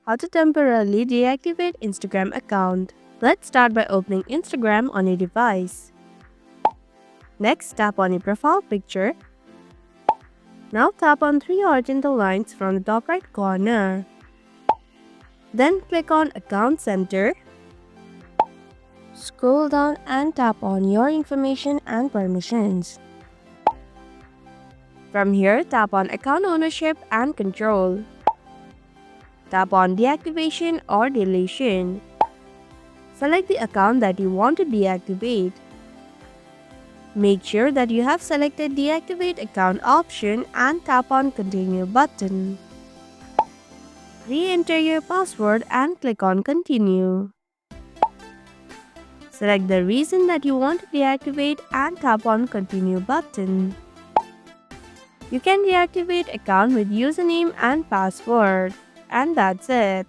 How to temporarily deactivate Instagram account. Let's start by opening Instagram on your device. Next, tap on your profile picture. Now tap on three horizontal lines from the top right corner. Then click on Account Center. Scroll down and tap on Your Information and Permissions. From here, tap on Account Ownership and Control. Tap on Deactivation or Deletion. Select the account that you want to deactivate. Make sure that you have selected Deactivate Account option and tap on Continue button. Re-enter your password and click on Continue. Select the reason that you want to deactivate and tap on Continue button. You can deactivate account with username and password. And that's it.